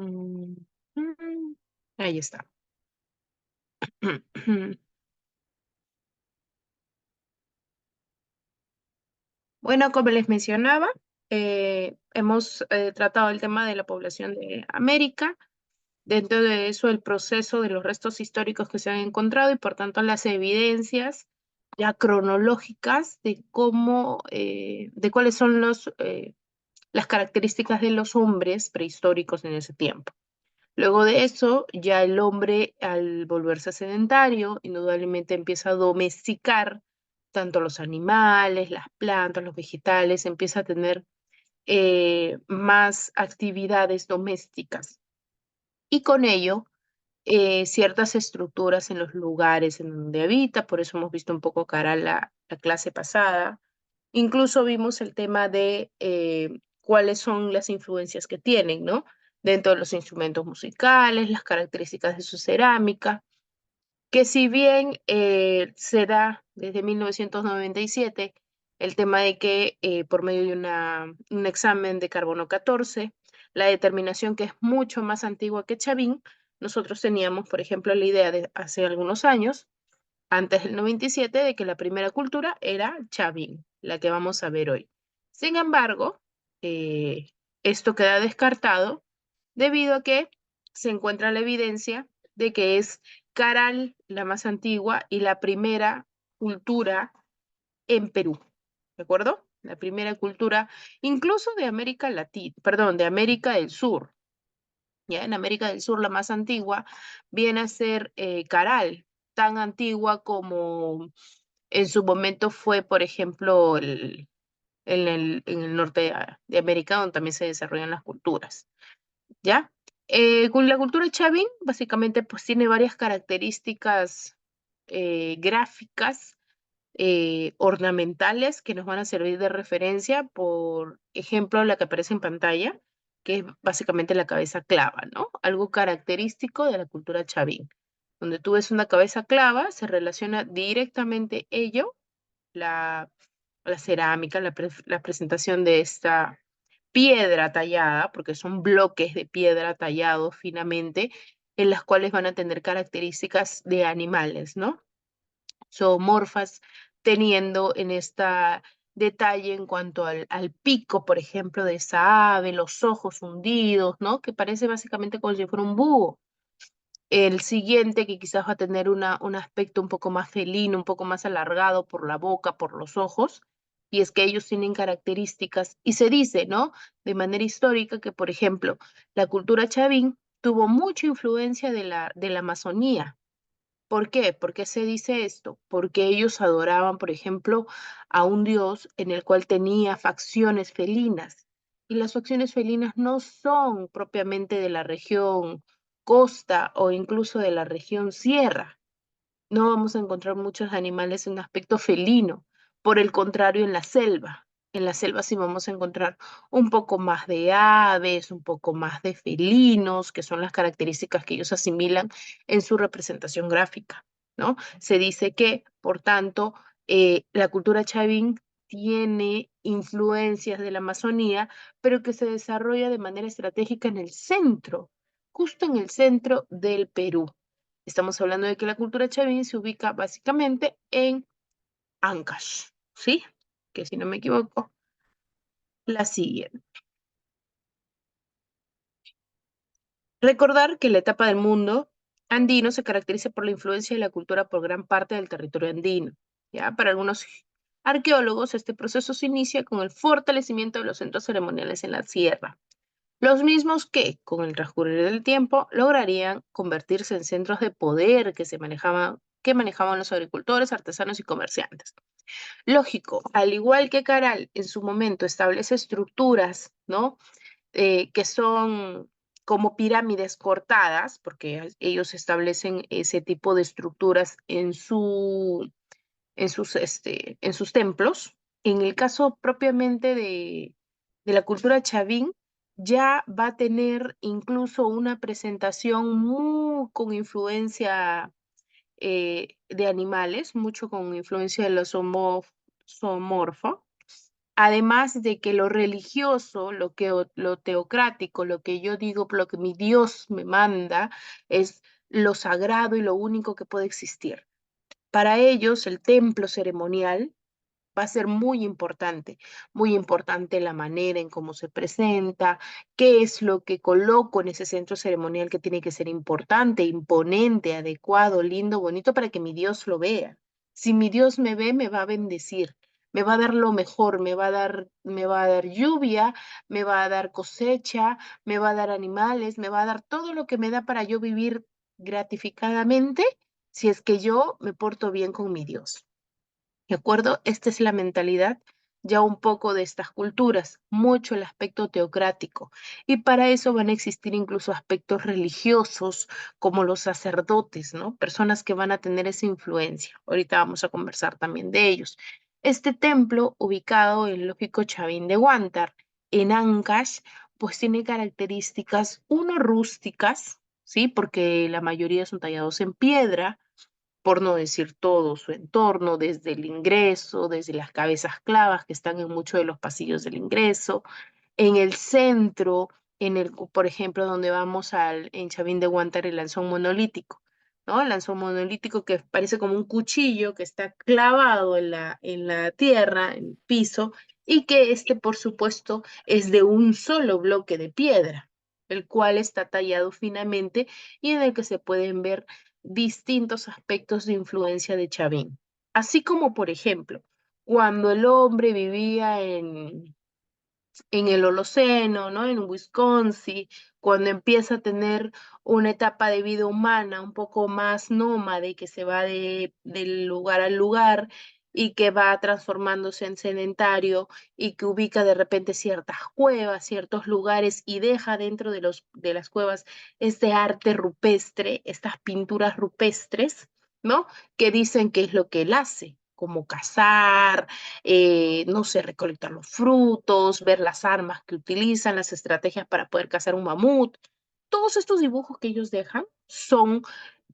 Mm, Ahí está. Bueno, como les mencionaba, hemos tratado el tema de la población de América. Dentro de eso, el proceso de los restos históricos que se han encontrado y, por tanto, las evidencias ya cronológicas de cómo, de cuáles son las características de los hombres prehistóricos en ese tiempo. Luego de eso, ya el hombre, al volverse sedentario, indudablemente empieza a domesticar tanto los animales, las plantas, los vegetales, empieza a tener más actividades domésticas. Y con ello, ciertas estructuras en los lugares en donde habita, por eso hemos visto un poco cara la clase pasada. Incluso vimos el tema de cuáles son las influencias que tienen, ¿no? Dentro de los instrumentos musicales, las características de su cerámica, que si bien se da desde 1997 el tema de que por medio de un examen de carbono 14, la determinación que es mucho más antigua que Chavín, nosotros teníamos, por ejemplo, la idea de hace algunos años, antes del 97, de que la primera cultura era Chavín, la que vamos a ver hoy. Sin embargo, eh, esto queda descartado debido a que se encuentra la evidencia de que es Caral la más antigua y la primera cultura en Perú, ¿de acuerdo? La primera cultura incluso de América Latina, perdón, de América del Sur. Ya en América del Sur la más antigua viene a ser Caral, tan antigua como en su momento fue, por ejemplo, en el norte de América, donde también se desarrollan las culturas. ¿Ya? Con la cultura Chavín, básicamente, pues tiene varias características gráficas, ornamentales, que nos van a servir de referencia. Por ejemplo, la que aparece en pantalla, que es básicamente la cabeza clava, ¿no? Algo característico de la cultura Chavín. Donde tú ves una cabeza clava, se relaciona directamente ello, la, la cerámica, la presentación de esta piedra tallada, porque son bloques de piedra tallados finamente, en las cuales van a tener características de animales, ¿no? Zoomorfas, teniendo en esta detalle en cuanto al pico, por ejemplo, de esa ave, los ojos hundidos, ¿no? Que parece básicamente como si fuera un búho. El siguiente, que quizás va a tener un aspecto un poco más felino, un poco más alargado por la boca, por los ojos, y es que ellos tienen características, y se dice, ¿no? De manera histórica que, por ejemplo, la cultura chavín tuvo mucha influencia de la Amazonía. ¿Por qué? ¿Por qué se dice esto? Porque ellos adoraban, por ejemplo, a un dios en el cual tenía facciones felinas. Y las facciones felinas no son propiamente de la región costa o incluso de la región sierra. No vamos a encontrar muchos animales en aspecto felino. Por el contrario, en la selva. En la selva sí vamos a encontrar un poco más de aves, un poco más de felinos, que son las características que ellos asimilan en su representación gráfica, ¿no? Se dice que, por tanto, la cultura chavín tiene influencias de la Amazonía, pero que se desarrolla de manera estratégica en el centro, justo en el centro del Perú. Estamos hablando de que la cultura chavín se ubica básicamente en Ancash, ¿sí? Que si no me equivoco, la siguiente. Recordar que la etapa del mundo andino se caracteriza por la influencia de la cultura por gran parte del territorio andino. ¿Ya? Para algunos arqueólogos, este proceso se inicia con el fortalecimiento de los centros ceremoniales en la sierra, los mismos que, con el transcurrir del tiempo, lograrían convertirse en centros de poder que manejaban los agricultores, artesanos y comerciantes. Lógico, al igual que Caral en su momento establece estructuras, ¿no? Que son como pirámides cortadas, porque ellos establecen ese tipo de estructuras en sus templos. En el caso propiamente de la cultura chavín, ya va a tener incluso una presentación muy con influencia de animales, mucho con influencia de los zoomorfo, Además de que lo religioso, lo teocrático, lo que yo digo, lo que mi Dios me manda, es lo sagrado y lo único que puede existir. Para ellos, el templo ceremonial va a ser muy importante la manera en cómo se presenta, qué es lo que coloco en ese centro ceremonial que tiene que ser importante, imponente, adecuado, lindo, bonito para que mi Dios lo vea. Si mi Dios me ve, me va a bendecir, me va a dar lo mejor, me va a dar lluvia, me va a dar cosecha, me va a dar animales, me va a dar todo lo que me da para yo vivir gratificadamente si es que yo me porto bien con mi Dios. ¿De acuerdo? Esta es la mentalidad ya un poco de estas culturas, mucho el aspecto teocrático. Y para eso van a existir incluso aspectos religiosos como los sacerdotes, ¿no? Personas que van a tener esa influencia. Ahorita vamos a conversar también de ellos. Este templo, ubicado en Lógico Chavín de Huántar, en Ancash, pues tiene características, uno, rústicas, ¿sí? Porque la mayoría son tallados en piedra, por no decir todo su entorno, desde el ingreso, desde las cabezas clavas que están en muchos de los pasillos del ingreso, en el centro, por ejemplo, donde vamos en Chavín de Huántar, el lanzón monolítico, ¿no? El lanzón monolítico que parece como un cuchillo que está clavado en la tierra, en el piso, y que este, por supuesto, es de un solo bloque de piedra, el cual está tallado finamente y en el que se pueden ver distintos aspectos de influencia de Chavín. Así como, por ejemplo, cuando el hombre vivía en el Holoceno, ¿no? En Wisconsin, cuando empieza a tener una etapa de vida humana un poco más nómade, que se va del lugar al lugar y que va transformándose en sedentario y que ubica de repente ciertas cuevas, ciertos lugares y deja dentro de las cuevas este arte rupestre, estas pinturas rupestres, ¿no? Que dicen que es lo que él hace, como cazar, no sé, recolectar los frutos, ver las armas que utilizan, las estrategias para poder cazar un mamut. Todos estos dibujos que ellos dejan son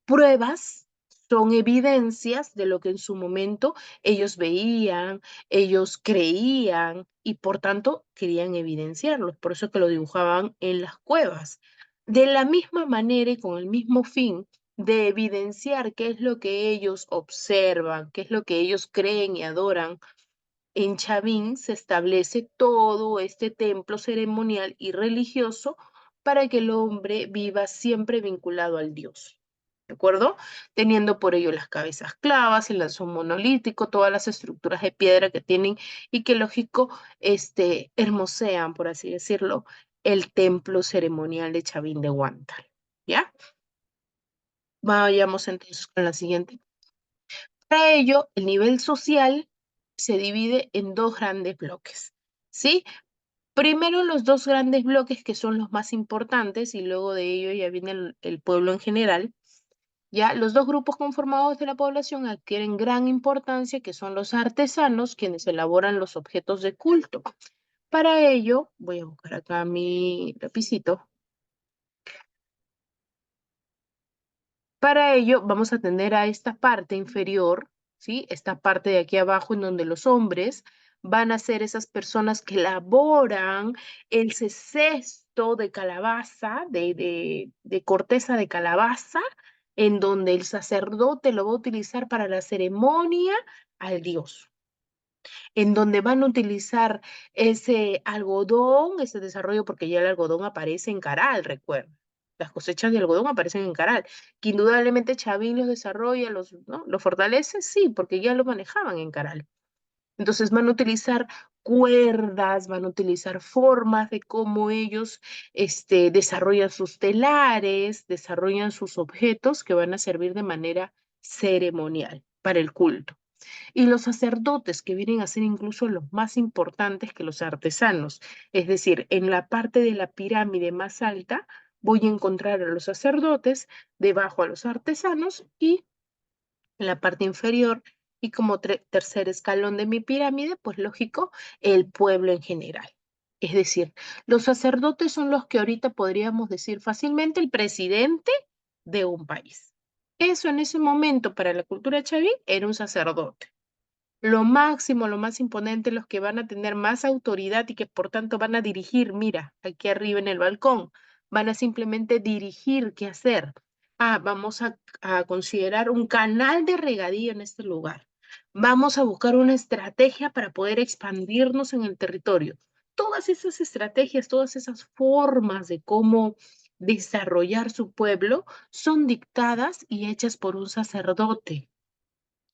pruebas, son evidencias de lo que en su momento ellos veían, ellos creían y por tanto querían evidenciarlos. Por eso que lo dibujaban en las cuevas. De la misma manera y con el mismo fin de evidenciar qué es lo que ellos observan, qué es lo que ellos creen y adoran, en Chavín se establece todo este templo ceremonial y religioso para que el hombre viva siempre vinculado al Dios. ¿De acuerdo? Teniendo por ello las cabezas clavas, el lanzón monolítico, todas las estructuras de piedra que tienen y que lógico, hermosean, por así decirlo, el templo ceremonial de Chavín de Huántar. ¿Ya? Vayamos entonces con la siguiente. Para ello, el nivel social se divide en dos grandes bloques, ¿sí? Primero los dos grandes bloques que son los más importantes y luego de ello ya viene el pueblo en general. Ya los dos grupos conformados de la población adquieren gran importancia, que son los artesanos, quienes elaboran los objetos de culto. Para ello, voy a buscar acá mi lapicito. Para ello, vamos a atender a esta parte inferior, ¿sí? Esta parte de aquí abajo en donde los hombres van a ser esas personas que elaboran el cesto de calabaza, de corteza de calabaza, en donde el sacerdote lo va a utilizar para la ceremonia al dios, en donde van a utilizar ese algodón, ese desarrollo, porque ya el algodón aparece en Caral, recuerda. Las cosechas de algodón aparecen en Caral, que indudablemente Chavín los desarrolla, ¿no? Los fortalece, sí, porque ya lo manejaban en Caral. Entonces van a utilizar cuerdas, van a utilizar formas de cómo ellos desarrollan sus telares, desarrollan sus objetos que van a servir de manera ceremonial para el culto. Y los sacerdotes, que vienen a ser incluso los más importantes que los artesanos. Es decir, en la parte de la pirámide más alta voy a encontrar a los sacerdotes, debajo a los artesanos y en la parte inferior y como tercer escalón de mi pirámide, pues lógico, el pueblo en general. Es decir, los sacerdotes son los que ahorita podríamos decir fácilmente el presidente de un país. Eso en ese momento para la cultura chaví era un sacerdote. lo máximo, lo más imponente, los que van a tener más autoridad y que por tanto van a dirigir, mira, aquí arriba en el balcón, van a simplemente dirigir qué hacer. Ah, vamos a considerar un canal de regadío en este lugar. Vamos a buscar una estrategia para poder expandirnos en el territorio. Todas esas estrategias, todas esas formas de cómo desarrollar su pueblo son dictadas y hechas por un sacerdote,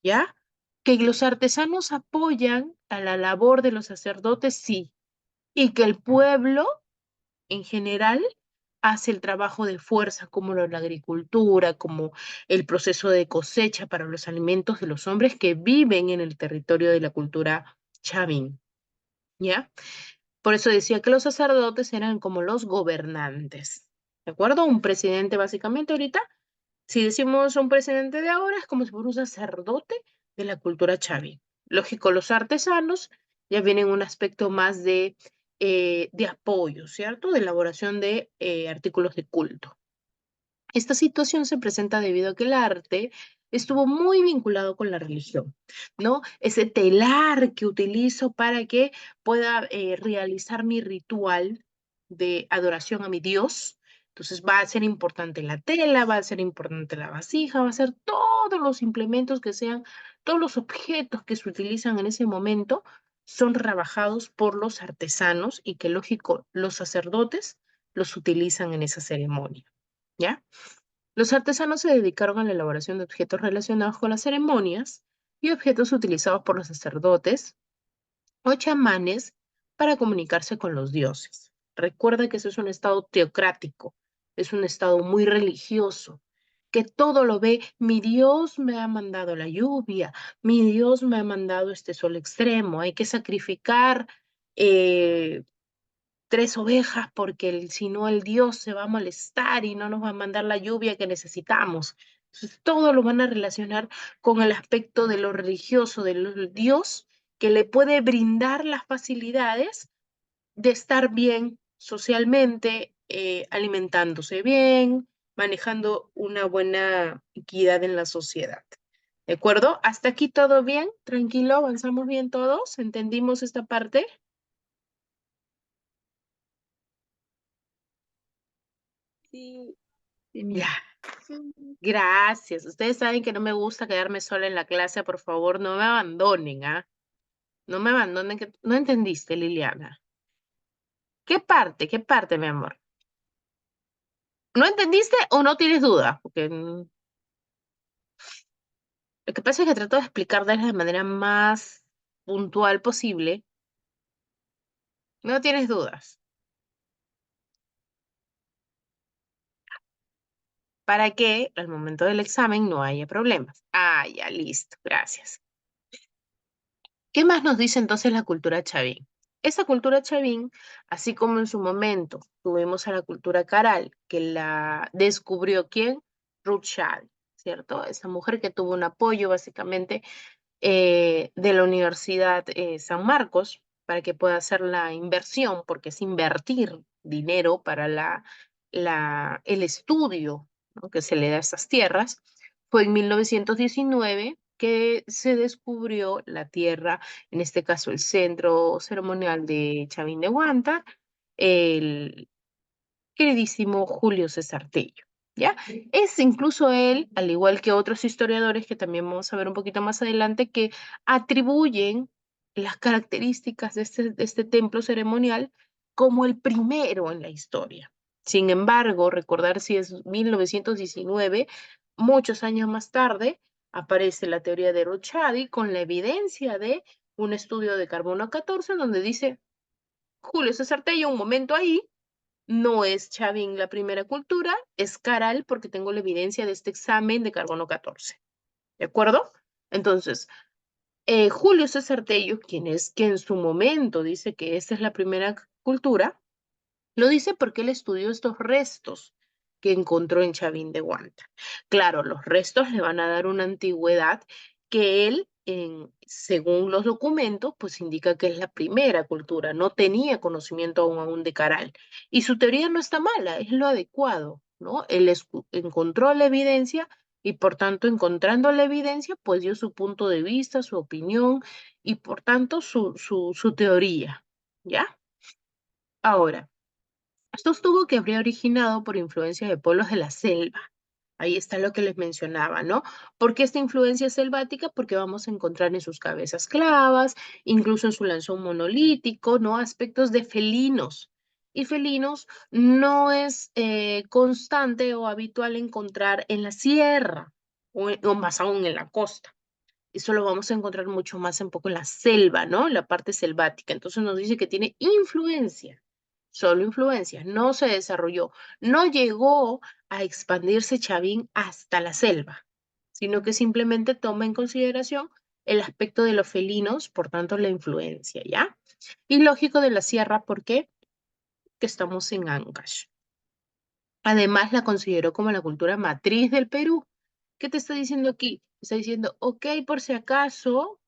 ¿ya? Que los artesanos apoyan a la labor de los sacerdotes, sí, y que el pueblo en general hace el trabajo de fuerza, como la agricultura, como el proceso de cosecha para los alimentos de los hombres que viven en el territorio de la cultura chavín, ¿ya? Por eso decía que los sacerdotes eran como los gobernantes, ¿de acuerdo? Un presidente básicamente ahorita, si decimos un presidente de ahora, es como si fuera un sacerdote de la cultura chavín. Lógico, los artesanos ya vienen un aspecto más de apoyo, ¿cierto? De elaboración de artículos de culto. Esta situación se presenta debido a que el arte estuvo muy vinculado con la religión, ¿no? Ese telar que utilizo para que pueda realizar mi ritual de adoración a mi Dios. Entonces va a ser importante la tela, va a ser importante la vasija, va a ser todos los implementos que sean, todos los objetos que se utilizan en ese momento son trabajados por los artesanos y que lógico, los sacerdotes los utilizan en esa ceremonia, ¿ya? Los artesanos se dedicaron a la elaboración de objetos relacionados con las ceremonias y objetos utilizados por los sacerdotes o chamanes para comunicarse con los dioses. Recuerda que eso es un estado teocrático, es un estado muy religioso, que todo lo ve, mi Dios me ha mandado la lluvia, mi Dios me ha mandado este sol extremo, hay que sacrificar eh, 3 ovejas porque si no el Dios se va a molestar y no nos va a mandar la lluvia que necesitamos. Entonces, todo lo van a relacionar con el aspecto de lo religioso, del Dios que le puede brindar las facilidades de estar bien socialmente, alimentándose bien, manejando una buena equidad en la sociedad. ¿De acuerdo? ¿Hasta aquí todo bien? ¿Tranquilo? ¿Avanzamos bien todos? ¿Entendimos esta parte? Sí, Ya. genial. Gracias. Ustedes saben que no me gusta quedarme sola en la clase. Por favor, no me abandonen, ¿ah? No me abandonen. No entendiste, Liliana. ¿Qué parte? ¿Qué parte, mi amor? ¿No entendiste o no tienes duda? Porque lo que pasa es que trato de explicarles de la manera más puntual posible. No tienes dudas. Para que al momento del examen no haya problemas. Ah, ya, listo. Gracias. ¿Qué más nos dice entonces la cultura chavín? Esa cultura chavín, así como en su momento tuvimos a la cultura caral, que la descubrió ¿quién? Ruth Shade, ¿cierto? Esa mujer que tuvo un apoyo básicamente de la Universidad San Marcos para que pueda hacer la inversión, porque es invertir dinero para el estudio, ¿no?, que se le da a estas tierras. Fue en 1919 que se descubrió la tierra, en este caso el centro ceremonial de Chavín de Huántar, el queridísimo Julio César Tello, ¿ya? Es incluso él, al igual que otros historiadores que también vamos a ver un poquito más adelante, que atribuyen las características de este templo ceremonial como el primero en la historia. Sin embargo, recordar si es 1919, muchos años más tarde, aparece la teoría de Rochadi con la evidencia de un estudio de carbono 14 donde dice Julio César Tello, un momento ahí, no es Chavín la primera cultura, es Caral porque tengo la evidencia de este examen de carbono 14. ¿De acuerdo? Entonces, Julio César Tello, quien es que en su momento dice que esta es la primera cultura, lo dice porque él estudió estos restos que encontró en Chavín de Guanta. Claro, los restos le van a dar una antigüedad que él, según los documentos, pues indica que es la primera cultura. No tenía conocimiento aún de Caral. Y su teoría no está mala, es lo adecuado, ¿no? Él encontró la evidencia Y por tanto, encontrando la evidencia, pues dio su punto de vista, su opinión y por tanto su teoría. ¿Ya? Ahora, esto estuvo que habría originado por influencia de pueblos de la selva. Ahí está lo que les mencionaba, ¿no? ¿Por qué esta influencia selvática? Porque vamos a encontrar en sus cabezas clavas, incluso en su lanzón monolítico, ¿no? Aspectos de felinos. Y felinos no es constante o habitual encontrar en la sierra o más aún en la costa. Eso lo vamos a encontrar mucho más un poco en la selva, ¿no? En la parte selvática. Entonces nos dice que tiene influencia, solo influencia, no se desarrolló, no llegó a expandirse Chavín hasta la selva, sino que simplemente toma en consideración el aspecto de los felinos, por tanto la influencia, ¿ya? Y lógico de la sierra, ¿por qué? Que estamos en Ancash. Además, la consideró como la cultura matriz del Perú. ¿Qué te está diciendo aquí? Está diciendo, ok, por si acaso,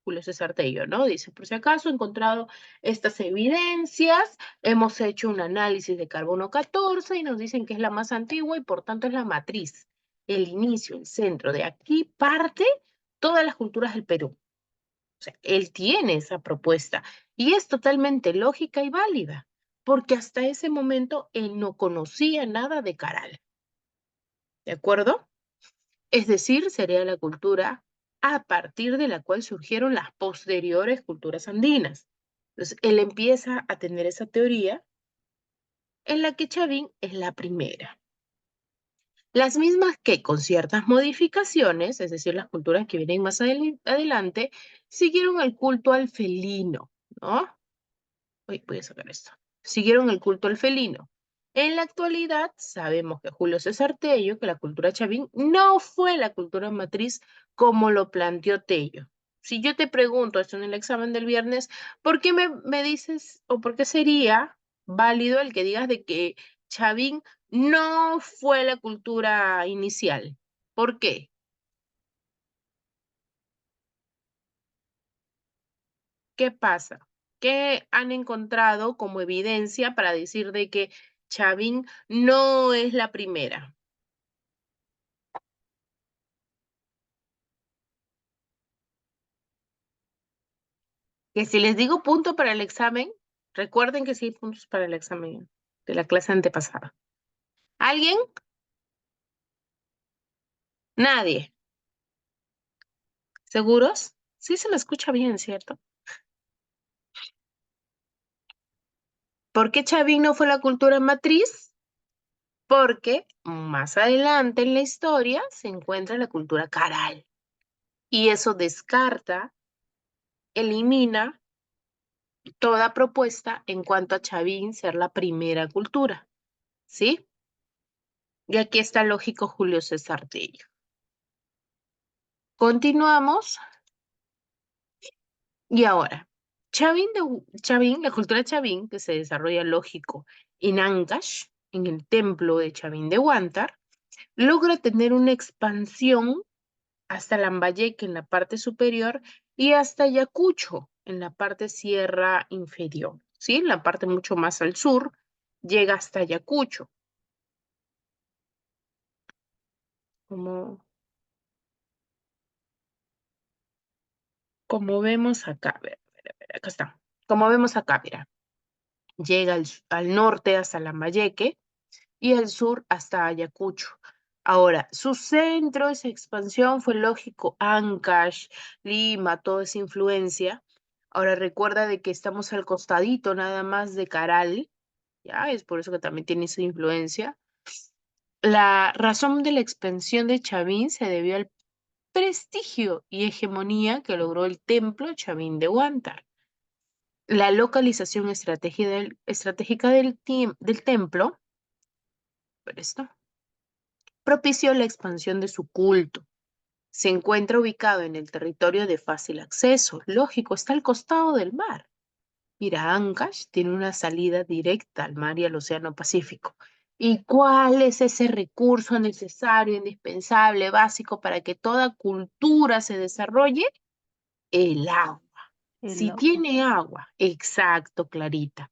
Julio César Tello, ¿no? Dice, por si acaso he encontrado estas evidencias, hemos hecho un análisis de carbono 14 y nos dicen que es la más antigua y por tanto es la matriz, el inicio, el centro. De aquí parte todas las culturas del Perú. O sea, él tiene esa propuesta y es totalmente lógica y válida, porque hasta ese momento él no conocía nada de Caral, ¿de acuerdo? Es decir, sería la cultura a partir de la cual surgieron las posteriores culturas andinas. Entonces, él empieza a tener esa teoría en la que Chavín es la primera. Las mismas que con ciertas modificaciones, es decir, las culturas que vienen más adelante, siguieron el culto al felino, ¿no? Uy, voy a sacar esto. Siguieron el culto al felino. En la actualidad, sabemos que Julio César Tello, que la cultura chavín no fue la cultura matriz como lo planteó Tello. Si yo te pregunto esto en el examen del viernes, ¿por qué me dices o por qué sería válido el que digas de que Chavín no fue la cultura inicial? ¿Por qué? ¿Qué pasa? ¿Qué han encontrado como evidencia para decir de que Chavín no es la primera? Que si les digo punto para el examen, recuerden que sí hay puntos para el examen de la clase antepasada. ¿Alguien? Nadie. ¿Seguros? Sí se me escucha bien, ¿cierto? ¿Por qué Chavín no fue la cultura matriz? Porque más adelante en la historia se encuentra la cultura caral. Y eso descarta, elimina toda propuesta en cuanto a Chavín ser la primera cultura, ¿sí? Y aquí está lógico Julio César Tello. Continuamos y ahora, Chavín, la cultura Chavín, que se desarrolla lógico en Ancash, en el templo de Chavín de Huántar, logra tener una expansión hasta Lambayeque en la parte superior y hasta Ayacucho en la parte sierra inferior, ¿sí? En la parte mucho más al sur, llega hasta Ayacucho. Como, como vemos acá, a ver, acá está. Como vemos acá, mira, llega al norte hasta Lambayeque y al sur hasta Ayacucho. Ahora, su centro, esa expansión fue lógico, Ancash, Lima, toda esa influencia. Ahora recuerda de que estamos al costadito nada más de Caral, ya, es por eso que también tiene esa influencia. La razón de la expansión de Chavín se debió al prestigio y hegemonía que logró el templo Chavín de Huántar. La localización estratégica del templo, por esto, propició la expansión de su culto. Se encuentra ubicado en el territorio de fácil acceso. Lógico, está al costado del mar. Mira, Ancash tiene una salida directa al mar y al Océano Pacífico. ¿Y cuál es ese recurso necesario, indispensable, básico para que toda cultura se desarrolle? El agua. el Si agua. tiene agua, exacto, Clarita.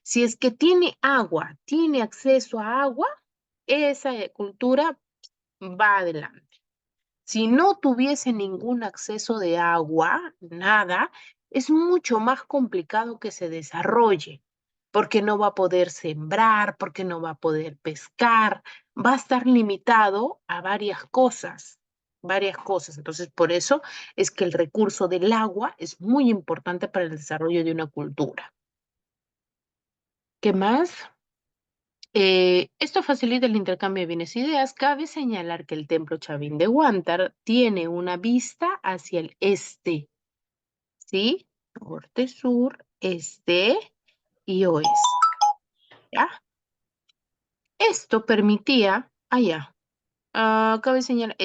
Si es que tiene agua, tiene acceso a agua, esa cultura va adelante. Si no tuviese ningún acceso de agua, nada, es mucho más complicado que se desarrolle, porque no va a poder sembrar, porque no va a poder pescar, va a estar limitado a varias cosas, varias cosas. Entonces, por eso es que el recurso del agua es muy importante para el desarrollo de una cultura. ¿Qué más? Esto facilita el intercambio de bienes e ideas. Cabe señalar que el templo Chavín de Huántar tiene una vista hacia el este, ¿sí? Norte, sur, este y oeste, ¿ya? Esto permitía, cabe señalar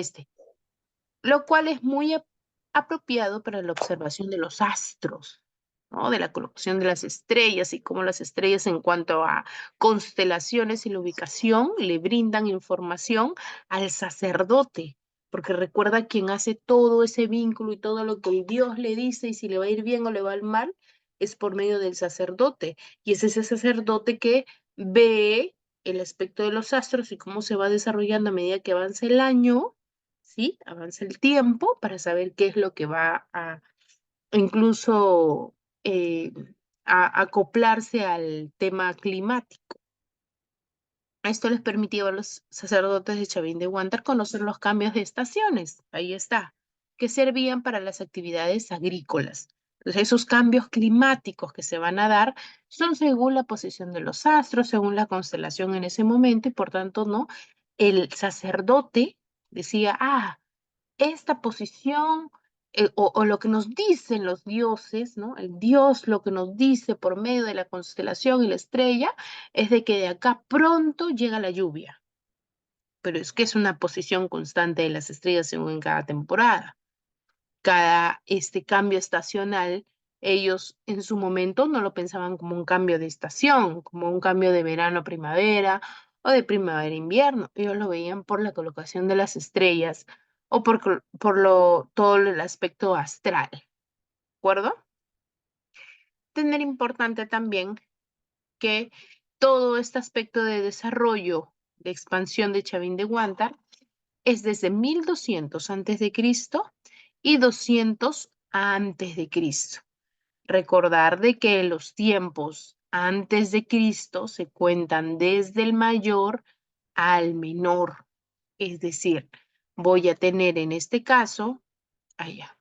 lo cual es muy apropiado para la observación de los astros, ¿no? De la colocación de las estrellas y cómo las estrellas en cuanto a constelaciones y la ubicación le brindan información al sacerdote, porque recuerda quien hace todo ese vínculo y todo lo que el Dios le dice y si le va a ir bien o le va a ir mal es por medio del sacerdote y es ese sacerdote que ve el aspecto de los astros y cómo se va desarrollando a medida que avanza el año. ¿Sí? Avanza el tiempo para saber qué es lo que va a incluso eh, acoplarse al tema climático. Esto les permitía a los sacerdotes de Chavín de Huántar conocer los cambios de estaciones, ahí está, que servían para las actividades agrícolas. Entonces, esos cambios climáticos que se van a dar son según la posición de los astros, según la constelación en ese momento, y por tanto, ¿no? El sacerdote decía, esta posición o lo que nos dicen los dioses, ¿no? El dios lo que nos dice por medio de la constelación y la estrella es de que de acá pronto llega la lluvia, pero es que es una posición constante de las estrellas según en cada temporada. Cada este cambio estacional, ellos en su momento no lo pensaban como un cambio de estación, como un cambio de verano a primavera o de primavera a invierno. Ellos lo veían por la colocación de las estrellas o todo el aspecto astral, ¿de acuerdo? Tener importante también que todo este aspecto de desarrollo, de expansión de Chavín de Huántar es desde 1200 antes de Cristo y 200 antes de Cristo. Recordar de que los tiempos antes de Cristo se cuentan desde el mayor al menor. Es decir, voy a tener en este caso, allá,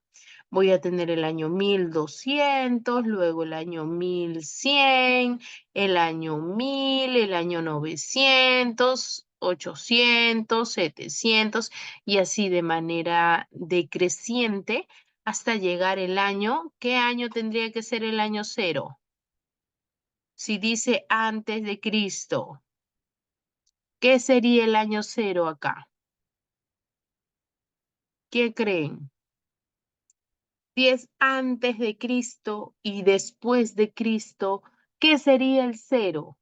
voy a tener el año 1200, luego el año 1100, el año 1000, el año 900, 800, 700 y así de manera decreciente hasta llegar el año. ¿Qué año tendría que ser el año cero? Si dice antes de Cristo, ¿qué sería el año cero acá? ¿Qué creen? Si es antes de Cristo y después de Cristo, ¿qué sería el cero?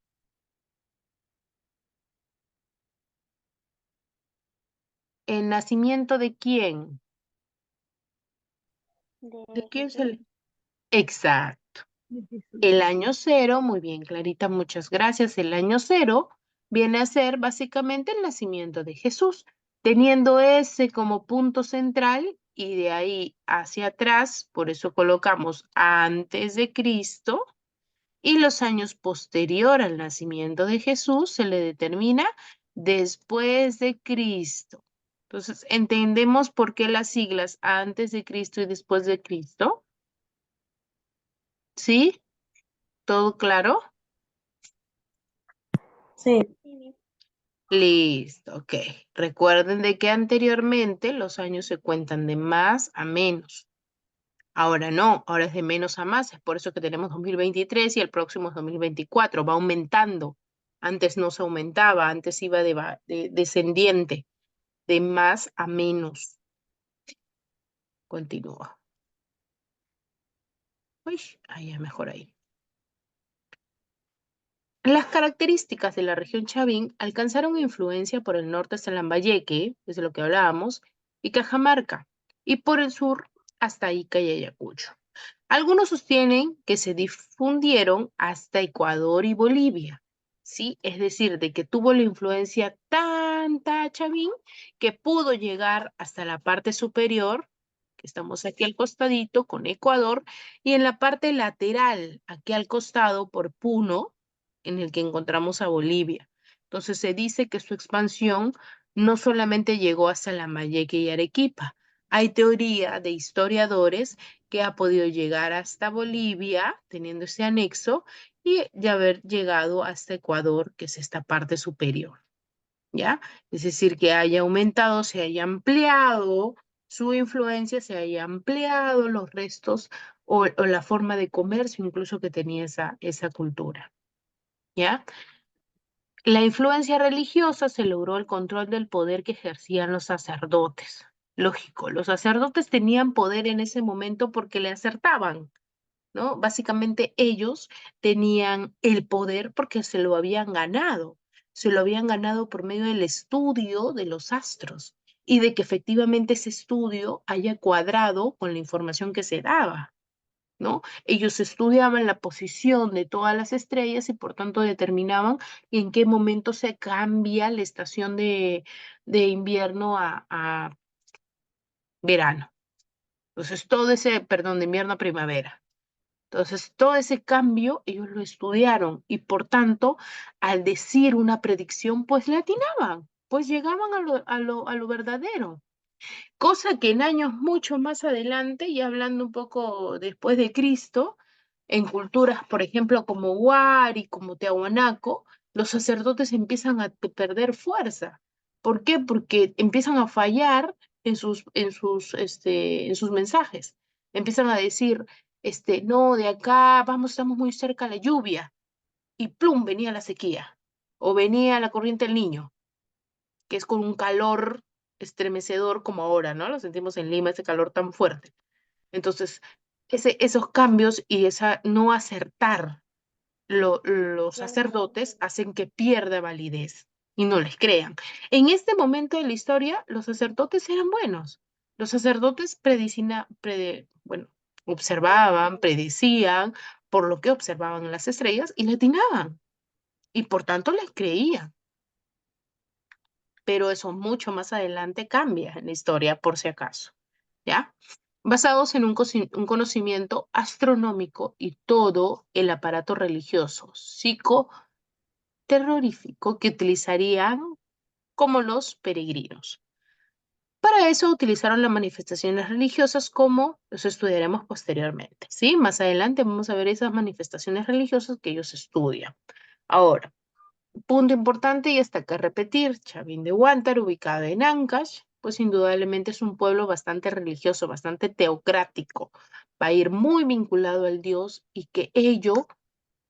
¿El nacimiento de quién? ¿De de quién se Jesús. le... Exacto. De Jesús. El año cero, muy bien, Clarita, muchas gracias. El año cero viene a ser básicamente el nacimiento de Jesús, teniendo ese como punto central y de ahí hacia atrás, por eso colocamos antes de Cristo. Y los años posterior al nacimiento de Jesús se le determina después de Cristo. Entonces, ¿entendemos por qué las siglas antes de Cristo y después de Cristo? ¿Sí? ¿Todo claro? Sí. Sí. Listo, ok. Recuerden de que anteriormente los años se cuentan de más a menos. Ahora no, ahora es de menos a más. Es por eso que tenemos 2023 y el próximo es 2024. Va aumentando. Antes no se aumentaba, antes iba descendiente, de más a menos. Continúa. Uy, ahí es mejor ahí. Las características de la región Chavín alcanzaron influencia por el norte hasta Lambayeque, es de lo que hablábamos, y Cajamarca, y por el sur hasta Ica y Ayacucho. Algunos sostienen que se difundieron hasta Ecuador y Bolivia, ¿sí? Es decir, de que tuvo la influencia tanta Chavín que pudo llegar hasta la parte superior, que estamos aquí al costadito con Ecuador, y en la parte lateral, aquí al costado por Puno, en el que encontramos a Bolivia. Entonces se dice que su expansión no solamente llegó hasta Lambayeque y Arequipa. Hay teoría de historiadores que ha podido llegar hasta Bolivia, teniendo ese anexo, y de haber llegado hasta Ecuador, que es esta parte superior, ¿ya? Es decir, que haya aumentado, se haya ampliado su influencia, se haya ampliado los restos o la forma de comercio incluso que tenía esa cultura, ¿ya? La influencia religiosa se logró el control del poder que ejercían los sacerdotes. Lógico, los sacerdotes tenían poder en ese momento porque le acertaban, ¿no? Básicamente ellos tenían el poder porque se lo habían ganado. Se lo habían ganado por medio del estudio de los astros y de que efectivamente ese estudio haya cuadrado con la información que se daba, ¿no? Ellos estudiaban la posición de todas las estrellas y por tanto determinaban en qué momento se cambia la estación de invierno a verano. Entonces, todo ese, perdón, de invierno a primavera. Entonces, todo ese cambio ellos lo estudiaron y por tanto, al decir una predicción, pues le atinaban, pues llegaban a lo verdadero. Cosa que en años mucho más adelante, y hablando un poco después de Cristo, en culturas, por ejemplo, como Huari, como Tiahuanaco, los sacerdotes empiezan a perder fuerza. ¿Por qué? Porque empiezan a fallar en sus mensajes. Empiezan a decir, no, de acá, vamos, estamos muy cerca a la lluvia, y plum, venía la sequía, o venía la corriente del Niño, que es con un calor estremecedor como ahora, ¿no? Lo sentimos en Lima, ese calor tan fuerte. Entonces, esos cambios y esa no acertar los sacerdotes hacen que pierda validez y no les crean. En este momento de la historia, los sacerdotes eran buenos. Los sacerdotes bueno, observaban, predecían por lo que observaban en las estrellas y le atinaban y por tanto les creían. Pero eso mucho más adelante cambia en la historia, por si acaso, ¿ya? Basados en un conocimiento astronómico y todo el aparato religioso, psicoterrorífico que utilizarían como los peregrinos. Para eso utilizaron las manifestaciones religiosas como los estudiaremos posteriormente, ¿sí? Más adelante vamos a ver esas manifestaciones religiosas que ellos estudian. Ahora, punto importante y hasta que repetir, Chavín de Huántar, ubicado en Ancash, pues indudablemente es un pueblo bastante religioso, bastante teocrático, va a ir muy vinculado al Dios y que ello,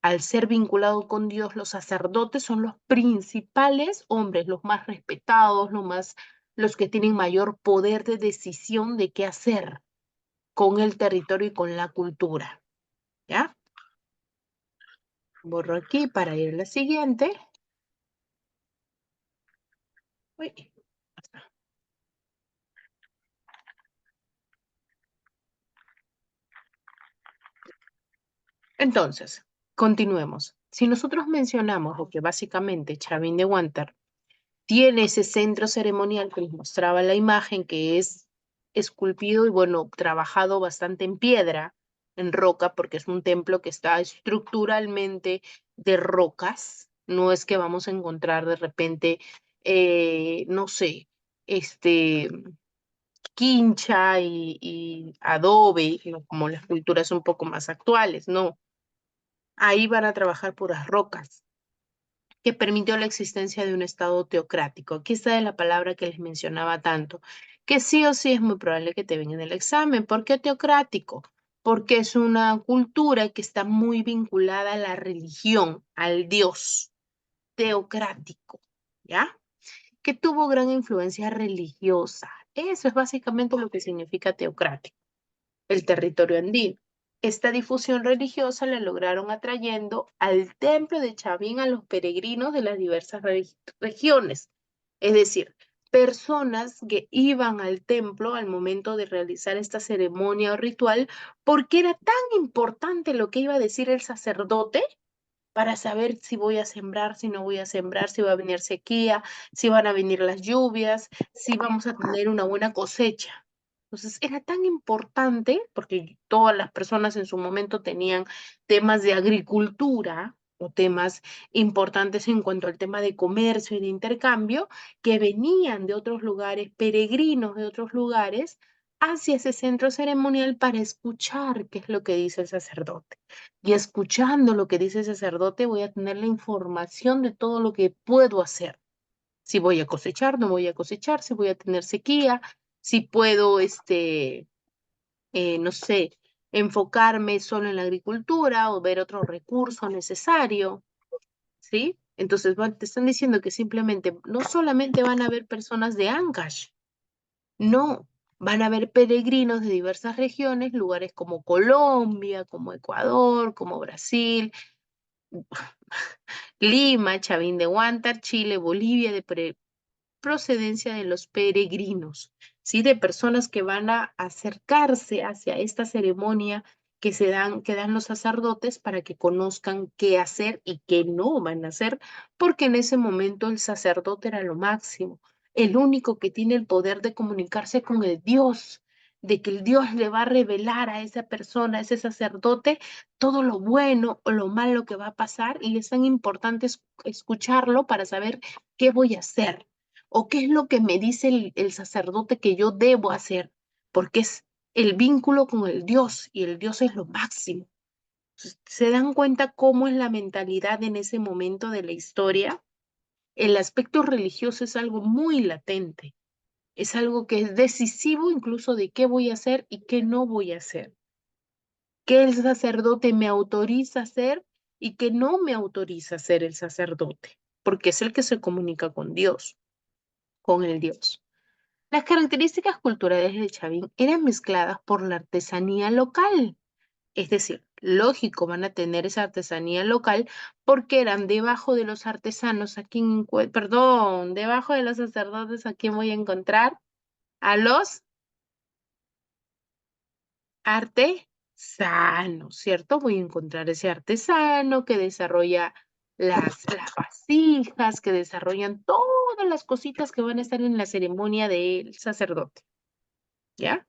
al ser vinculado con Dios, los sacerdotes son los principales hombres, los más respetados, los que tienen mayor poder de decisión de qué hacer con el territorio y con la cultura, ¿ya? Borro aquí para ir a la siguiente. Uy. Entonces, continuemos. Si nosotros mencionamos lo que básicamente Chavín de Huántar tiene ese centro ceremonial que les mostraba la imagen, que es esculpido y bueno, trabajado bastante en piedra, en roca, porque es un templo que está estructuralmente de rocas. No es que vamos a encontrar de repente, no sé, este, quincha y adobe, ¿no? Como las culturas un poco más actuales, no. Ahí van a trabajar puras rocas, que permitió la existencia de un estado teocrático. Aquí está la palabra que les mencionaba tanto, que sí o sí es muy probable que te venga en el examen. ¿Por qué teocrático? Porque es una cultura que está muy vinculada a la religión, al Dios teocrático, ¿ya? Que tuvo gran influencia religiosa. Eso es básicamente lo que significa teocrático, el territorio andino. Esta difusión religiosa la lograron atrayendo al templo de Chavín a los peregrinos de las diversas regiones, es decir, personas que iban al templo al momento de realizar esta ceremonia o ritual porque era tan importante lo que iba a decir el sacerdote para saber si voy a sembrar, si no voy a sembrar, si va a venir sequía, si van a venir las lluvias, si vamos a tener una buena cosecha. Entonces era tan importante, porque todas las personas en su momento tenían temas de agricultura o temas importantes en cuanto al tema de comercio y de intercambio, que venían de otros lugares, peregrinos de otros lugares, hacia ese centro ceremonial para escuchar qué es lo que dice el sacerdote. Y escuchando lo que dice el sacerdote, voy a tener la información de todo lo que puedo hacer. Si voy a cosechar, no voy a cosechar, si voy a tener sequía, si puedo, no sé, enfocarme solo en la agricultura o ver otro recurso necesario, ¿sí? Entonces te están diciendo que simplemente, no solamente van a haber personas de Ancash, no, van a haber peregrinos de diversas regiones, lugares como Colombia, como Ecuador, como Brasil, Lima, Chavín de Huántar, Chile, Bolivia, de procedencia de los peregrinos, ¿sí? De personas que van a acercarse hacia esta ceremonia que dan los sacerdotes para que conozcan qué hacer y qué no van a hacer, porque en ese momento el sacerdote era lo máximo, el único que tiene el poder de comunicarse con el Dios, de que el Dios le va a revelar a esa persona, a ese sacerdote, todo lo bueno o lo malo que va a pasar, y es tan importante escucharlo para saber qué voy a hacer o qué es lo que me dice el sacerdote que yo debo hacer, porque es el vínculo con el Dios y el Dios es lo máximo. ¿Se dan cuenta cómo es la mentalidad en ese momento de la historia? El aspecto religioso es algo muy latente, es algo que es decisivo incluso de qué voy a hacer y qué no voy a hacer, qué el sacerdote me autoriza a hacer y qué no me autoriza a hacer el sacerdote, porque es el que se comunica con Dios, con el Dios. Las características culturales de Chavín eran mezcladas por la artesanía local, es decir, lógico, van a tener esa artesanía local porque eran debajo de los artesanos a quien, perdón, debajo de los sacerdotes a quien voy a encontrar a los artesanos, ¿cierto? Voy a encontrar ese artesano que desarrolla las vasijas, que desarrollan todas las cositas que van a estar en la ceremonia del sacerdote, ¿ya?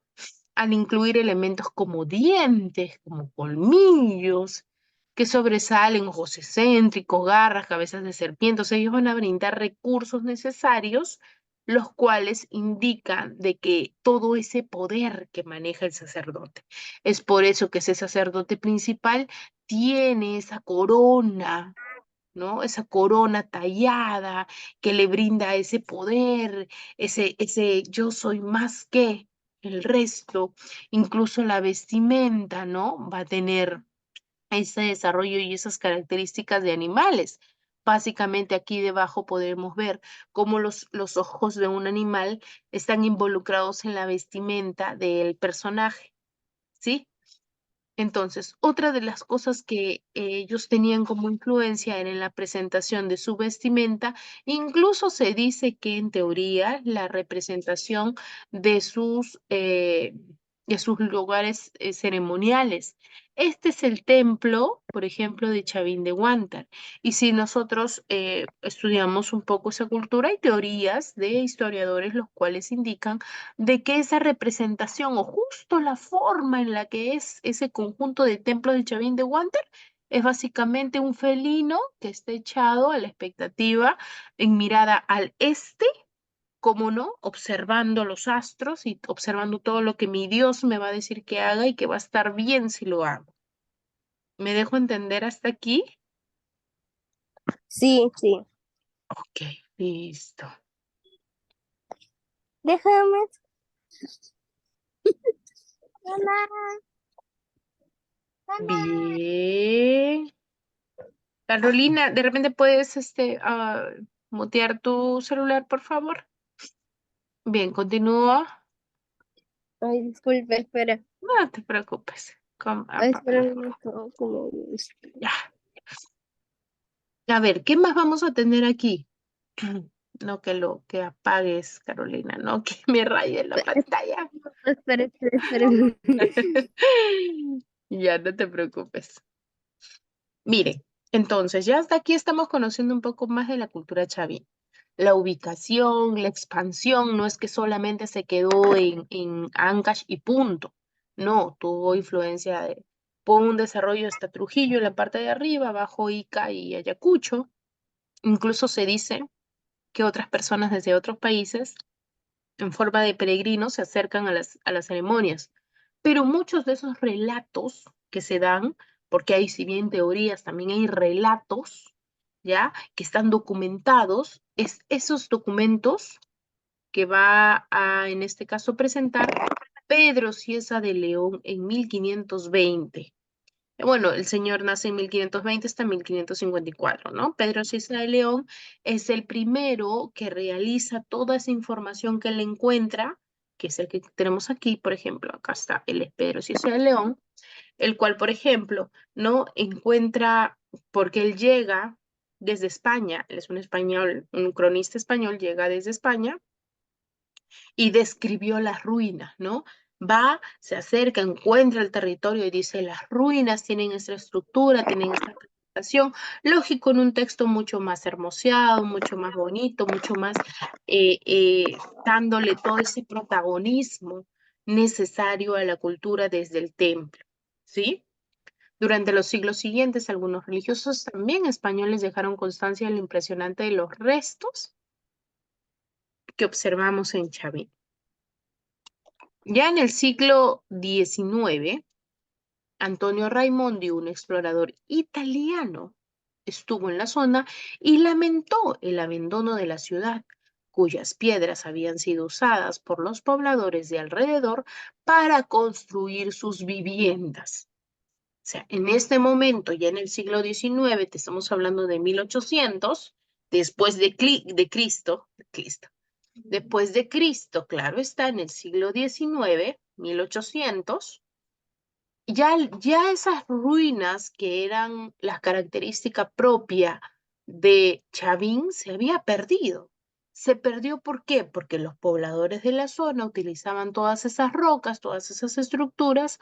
Al incluir elementos como dientes, como colmillos, que sobresalen, ojos excéntricos, garras, cabezas de serpientes. Ellos van a brindar recursos necesarios, los cuales indican de que todo ese poder que maneja el sacerdote. Es por eso que ese sacerdote principal tiene esa corona, ¿no? Esa corona tallada que le brinda ese poder, ese yo soy más que el resto, incluso la vestimenta, ¿no? Va a tener ese desarrollo y esas características de animales. Básicamente aquí debajo podemos ver cómo los ojos de un animal están involucrados en la vestimenta del personaje, ¿sí? Entonces, otra de las cosas que ellos tenían como influencia era en la presentación de su vestimenta. Incluso se dice que en teoría la representación de sus lugares ceremoniales. Este es el templo, por ejemplo, de Chavín de Huántar. Y si nosotros estudiamos un poco esa cultura, hay teorías de historiadores los cuales indican de que esa representación o justo la forma en la que es ese conjunto de templos de Chavín de Huántar es básicamente un felino que está echado a la expectativa en mirada al este, como no, observando los astros y observando todo lo que mi Dios me va a decir que haga y que va a estar bien si lo hago. ¿Me dejo entender hasta aquí? Sí, sí. Ok, listo. Déjame. Mamá, mamá. Bien. Carolina, de repente puedes mutear tu celular, por favor. Bien, continúa. Ay, disculpe, espera. No te preocupes. Ay, espera un minuto, como... Ya. A ver, ¿qué más vamos a tener aquí? No que lo que apagues, Carolina, no que me raye la pantalla. Espera, espera, espera. Ya, no te preocupes. Miren. Entonces, ya hasta aquí estamos conociendo un poco más de la cultura chavín. La ubicación, la expansión, no es que solamente se quedó en Ancash y punto. No, tuvo influencia de, por un desarrollo hasta Trujillo en la parte de arriba, bajo Ica y Ayacucho. Incluso se dice que otras personas desde otros países, en forma de peregrinos, se acercan a las ceremonias. Pero muchos de esos relatos que se dan, porque hay, si bien teorías, también hay relatos, ¿ya? Que están documentados, es esos documentos que va a, en este caso, presentar Pedro Cieza de León en 1520. Bueno, el señor nace en 1520 hasta 1554, ¿no? Pedro Cieza de León es el primero que realiza toda esa información que él encuentra, que es el que tenemos aquí, por ejemplo, acá está, él es Pedro Cieza de León, el cual, por ejemplo, no encuentra, porque él llega desde España, él es un español, un cronista español, llega desde España y describió las ruinas, ¿no? Va, se acerca, encuentra el territorio y dice, las ruinas tienen esta estructura, tienen esta presentación. Lógico, en un texto mucho más hermoseado, mucho más bonito, mucho más dándole todo ese protagonismo necesario a la cultura desde el templo, ¿sí? Durante los siglos siguientes, algunos religiosos también españoles dejaron constancia de lo impresionante de los restos que observamos en Chavín. Ya en el siglo XIX, Antonio Raimondi, un explorador italiano, estuvo en la zona y lamentó el abandono de la ciudad, cuyas piedras habían sido usadas por los pobladores de alrededor para construir sus viviendas. O sea, en este momento, ya en el siglo XIX, te estamos hablando de 1800, después de Cristo, después de Cristo, claro está, en el siglo XIX, 1800, ya esas ruinas que eran la característica propia de Chavín se había perdido. ¿Se perdió por qué? Porque los pobladores de la zona utilizaban todas esas rocas, todas esas estructuras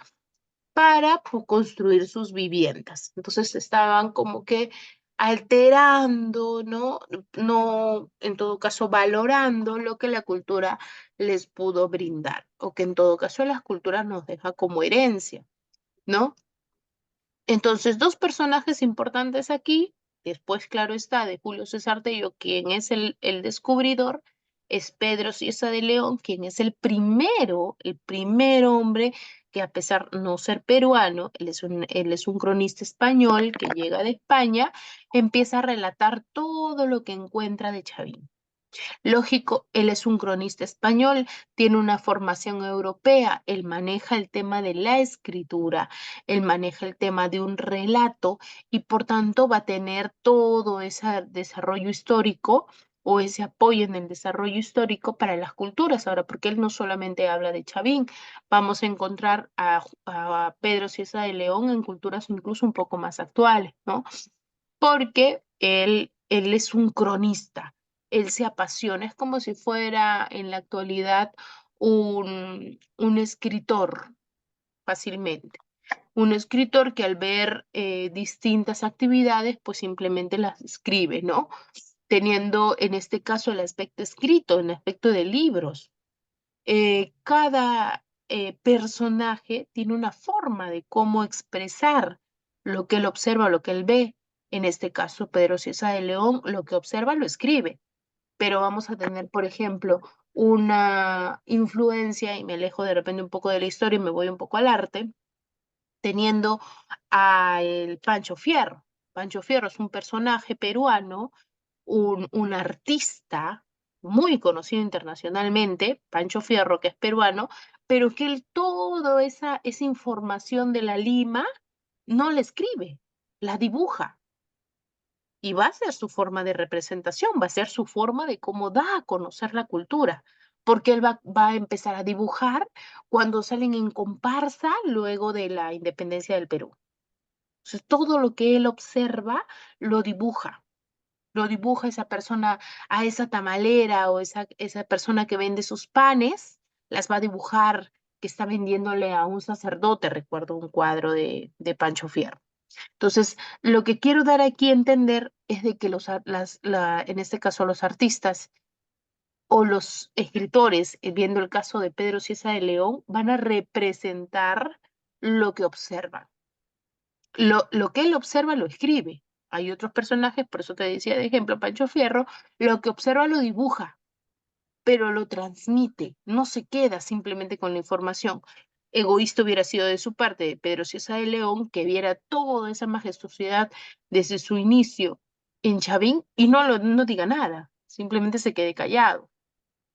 para construir sus viviendas. Entonces estaban como que alterando, ¿no? No, en todo caso, valorando lo que la cultura les pudo brindar, o que en todo caso las culturas nos deja como herencia, ¿no? Entonces, dos personajes importantes aquí, después, claro está, de Julio César Tello, quien es el descubridor, es Pedro Cieza de León, quien es el primer hombre que a pesar de no ser peruano, él es un cronista español que llega de España, empieza a relatar todo lo que encuentra de Chavín. Lógico, él es un cronista español, tiene una formación europea, él maneja el tema de la escritura, él maneja el tema de un relato y por tanto va a tener todo ese desarrollo histórico o ese apoyo en el desarrollo histórico para las culturas. Ahora, porque él no solamente habla de Chavín, vamos a encontrar a Pedro Cieza de León en culturas incluso un poco más actuales, ¿no? Porque él es un cronista, él se apasiona, es como si fuera en la actualidad un escritor fácilmente, un escritor que al ver distintas actividades, pues simplemente las escribe, ¿no? Teniendo en este caso el aspecto escrito, el aspecto de libros. Cada personaje tiene una forma de cómo expresar lo que él observa, lo que él ve. En este caso, Pedro Cieza de León, lo que observa lo escribe, pero vamos a tener, por ejemplo, una influencia, y me alejo de repente un poco de la historia y me voy un poco al arte, teniendo a el Pancho Fierro. Pancho Fierro es un personaje peruano, un artista muy conocido internacionalmente, Pancho Fierro, que es peruano, pero que él toda esa información de la Lima no la escribe, la dibuja. Y va a ser su forma de representación, va a ser su forma de cómo da a conocer la cultura, porque él va a empezar a dibujar cuando salen en comparsa luego de la independencia del Perú. Entonces, todo lo que él observa lo dibuja esa persona, a esa tamalera o esa persona que vende sus panes, las va a dibujar que está vendiéndole a un sacerdote, recuerdo un cuadro de Pancho Fierro. Entonces, lo que quiero dar aquí a entender es de que en este caso los artistas o los escritores, viendo el caso de Pedro Cieza de León, van a representar lo que observan. Lo que él observa lo escribe. Hay otros personajes, por eso te decía de ejemplo Pancho Fierro, lo que observa lo dibuja, pero lo transmite, no se queda simplemente con la información. Egoísta hubiera sido de su parte de Pedro Cieza de León que viera toda esa majestuosidad desde su inicio en Chavín y no diga nada, simplemente se quede callado.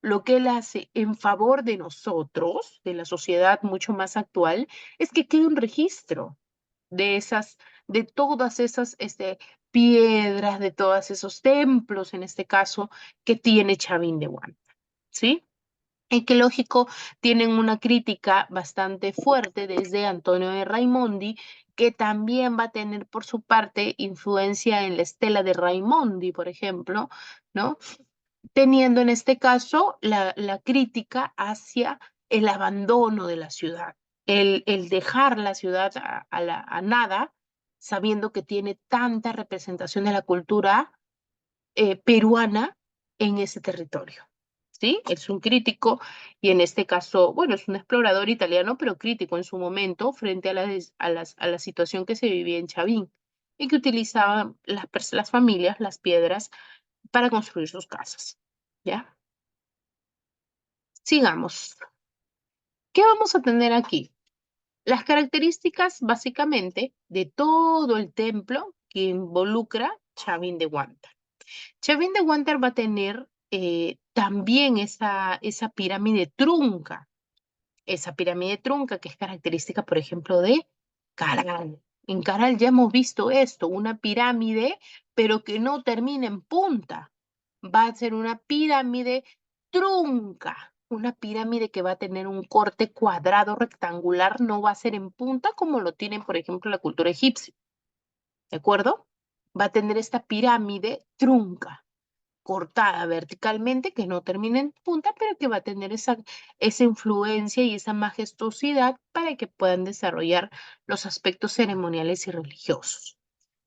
Lo que él hace en favor de nosotros, de la sociedad mucho más actual, es que quede un registro de de todas esas piedras, de todos esos templos, en este caso, que tiene Chavín de Huanta, ¿sí? Y que lógico, tienen una crítica bastante fuerte desde Antonio de Raimondi, que también va a tener por su parte influencia en la estela de Raimondi, por ejemplo, ¿no? Teniendo en este caso la crítica hacia el abandono de la ciudad, el dejar la ciudad a nada, sabiendo que tiene tanta representación de la cultura peruana en ese territorio. ¿Sí? Es un crítico y en este caso, bueno, es un explorador italiano, pero crítico en su momento frente a a la situación que se vivía en Chavín y que utilizaban las familias, las piedras, para construir sus casas. ¿Ya? Sigamos. ¿Qué vamos a tener aquí? Las características básicamente de todo el templo que involucra Chavín de Huántar. Chavín de Huántar va a tener también esa pirámide trunca, esa pirámide trunca que es característica, por ejemplo, de Caral. En Caral ya hemos visto esto, una pirámide, pero que no termina en punta. Va a ser una pirámide trunca, una pirámide que va a tener un corte cuadrado rectangular, no va a ser en punta como lo tienen, por ejemplo, la cultura egipcia. ¿De acuerdo? Va a tener esta pirámide trunca cortada verticalmente, que no termina en punta, pero que va a tener esa influencia y esa majestuosidad para que puedan desarrollar los aspectos ceremoniales y religiosos.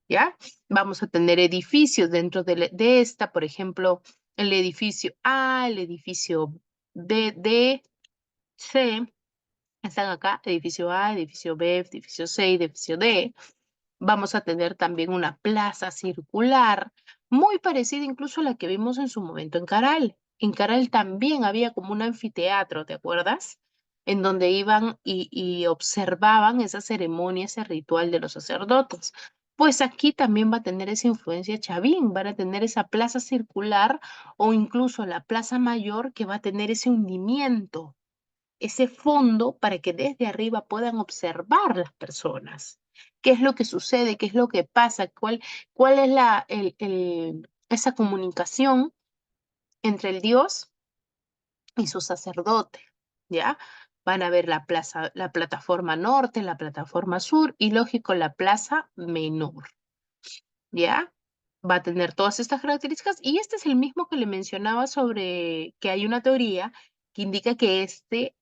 ¿Ya? Vamos a tener edificios dentro de esta, por ejemplo, el edificio A, el edificio B, D, C, están acá, edificio A, edificio B, edificio C, edificio D. Vamos a tener también una plaza circular, muy parecida incluso a la que vimos en su momento en Caral. En Caral también había como un anfiteatro, ¿te acuerdas? En donde iban y observaban esa ceremonia, ese ritual de los sacerdotes. Pues aquí también va a tener esa influencia Chavín, van a tener esa plaza circular o incluso la plaza mayor que va a tener ese hundimiento, ese fondo para que desde arriba puedan observar las personas. ¿Qué es lo que sucede? ¿Qué es lo que pasa? ¿Cuál es esa comunicación entre el Dios y su sacerdote? ¿Ya? Van a ver la plataforma norte, la plataforma sur y lógico la plaza menor. ¿Ya? Va a tener todas estas características y este es el mismo que le mencionaba sobre que hay una teoría que indica que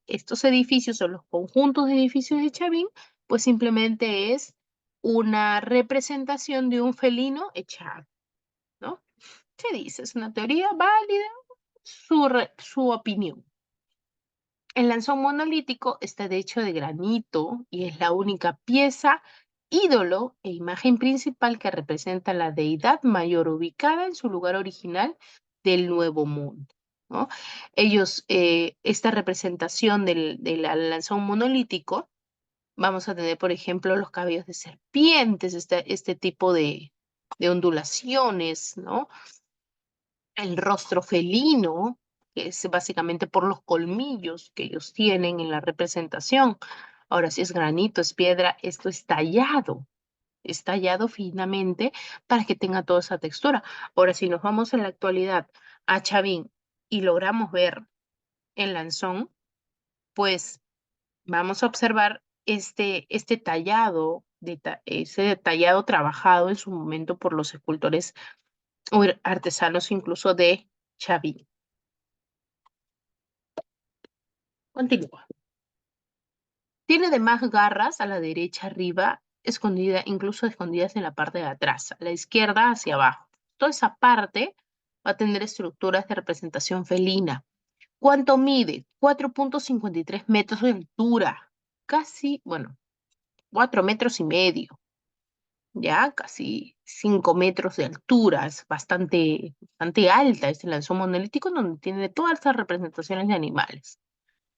estos edificios o los conjuntos de edificios de Chavín, pues simplemente es una representación de un felino echado, ¿no? Se dice, es una teoría válida, su opinión. El lanzón monolítico está de hecho de granito y es la única pieza, ídolo e imagen principal que representa la deidad mayor ubicada en su lugar original del Nuevo Mundo, ¿no? Esta representación del lanzón monolítico, vamos a tener, por ejemplo, los cabellos de serpientes, este tipo de ondulaciones, ¿no? El rostro felino, que es básicamente por los colmillos que ellos tienen en la representación. Ahora, si es granito, es piedra, esto es tallado finamente para que tenga toda esa textura. Ahora, si nos vamos en la actualidad a Chavín y logramos ver el lanzón, pues vamos a observar este tallado, ese tallado trabajado en su momento por los escultores o artesanos incluso de Chavín. Continúa. Tiene además garras a la derecha arriba escondida, incluso escondidas en la parte de atrás, a la izquierda hacia abajo. Toda esa parte va a tener estructuras de representación felina. ¿Cuánto mide? 4,53 metros de altura. Casi, bueno, 4,5 metros. Ya casi 5 metros de altura, es bastante, bastante alta este lanzón monolítico donde tiene todas estas representaciones de animales.